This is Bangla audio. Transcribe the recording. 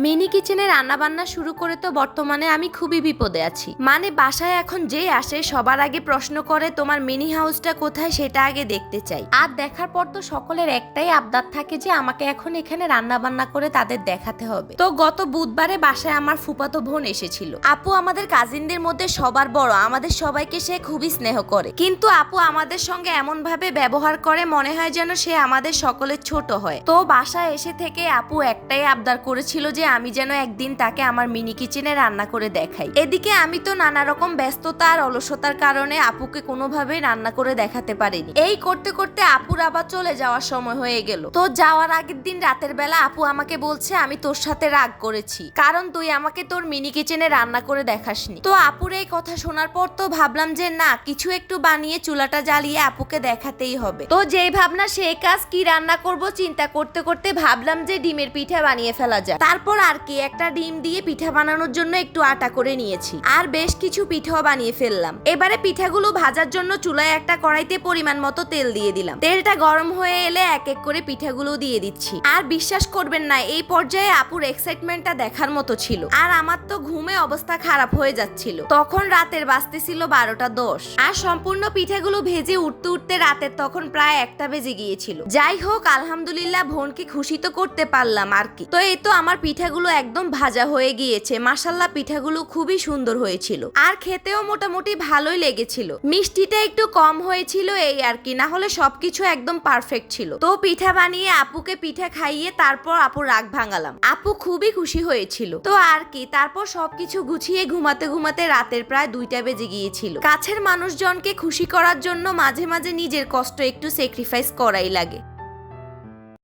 মিনি কিচেনে রান্না বান্না শুরু করে তো বর্তমানে আমি খুবই বিপদে আছি। মানে বাসায় এখন যে আসে সবার আগে প্রশ্ন করে তোমার মিনি হাউসটা কোথায়, সেটা আগে দেখতে চাই। আর দেখার পর তো সকলের একটাই আবদার থাকে যে আমাকে এখন এখানে রান্না বান্না করে তাদের দেখাতে হবে। তো গত বুধবারে বাসায় আমার ফুফাতো বোন এসেছিল। আপু আমাদের কাজিনদের মধ্যে সবার বড়, আমাদের সবাইকে সে খুবই স্নেহ করে, কিন্তু আপু আমাদের সঙ্গে এমন ভাবে ব্যবহার করে মনে হয় যেন সে আমাদের সকলের ছোট হয়। তো বাসায় এসে থেকে আপু একটাই আবদার করেছিল যে আমি যেন একদিন তাকে আমার মিনি কিচেনে রান্না করে দেখাই। এদিকে আমি তো নানা রকম ব্যস্ততা আর অলসতার কারণে আপুকে কোনোভাবেই রান্না করে দেখাতে পারিনি। এই করতে করতে আপুর আবার চলে যাওয়ার সময় হয়ে গেল। তো যাওয়ার আগের দিন রাতের বেলা আপু আমাকে বলছে আমি তোর সাথে রাগ করেছি, কারণ তুই আমাকে তোর মিনি কিচেনে রান্না করে দেখাসনি। তো আপুর এই কথা শোনার পর তো ভাবলাম যে না, কিছু একটু বানিয়ে চুলাটা জ্বালিয়ে আপুকে দেখাতেই হবে। তো যেই ভাবনা সেই কাজ, কি রান্না করব চিন্তা করতে করতে ভাবলাম যে ডিমের পিঠা বানিয়ে ফেলা যায়। তারপর আর কি, একটা ডিম দিয়ে পিঠা বানানোর জন্য একটু আটা করে নিয়েছি আর বেশ কিছু পিঠাও বানিয়ে ফেললাম। এবারে পিঠাগুলো ভাজার জন্য চুলায় একটা কড়াইতে পরিমাণ মতো তেল দিয়ে দিলাম। তেলটা গরম হয়ে এলে এক এক করে পিঠাগুলো দিয়ে দিচ্ছি। আর বিশ্বাস করবেন না, এই পর্যায়ে আপুর এক্সাইটমেন্টটা দেখার মতো ছিল। আর আমার তো ঘুমে অবস্থা খারাপ হয়ে যাচ্ছিল। তখন রাতের বাজতেছিল 12টা 10। আর সম্পূর্ণ পিঠাগুলো ভেজে উঠতে উঠতে রাতের তখন প্রায় 1টা বেজে গিয়েছিল। যাই হোক, আলহামদুলিল্লাহ বোনকে খুশি তো করতে পারলাম আর কি। তো এই তো আমার পিঠাগুলো একদম ভাজা হয়ে গিয়েছে। মাশাআল্লাহ, পিঠাগুলো খুবই সুন্দর হয়েছিল আর খেতেও মোটামুটি ভালোই লেগেছিল। মিষ্টিটা একটু কম হয়েছিল এই আর কি, না হলে সবকিছু একদম পারফেক্ট ছিল। তো পিঠা বানিয়ে আপুকে পিঠা খাইয়ে তারপর আপুর রাগ ভাঙালাম। আপু খুবই খুশি হয়েছিল। তো আর কি, তারপর সবকিছু গুছিয়ে ঘুমাতে ঘুমাতে রাতের প্রায় 2টা বেজে গিয়েছিল। কাছের মানুষজনকে খুশি করার জন্য মাঝে মাঝে নিজের কষ্ট একটু স্যাক্রিফাইস করাই লাগে।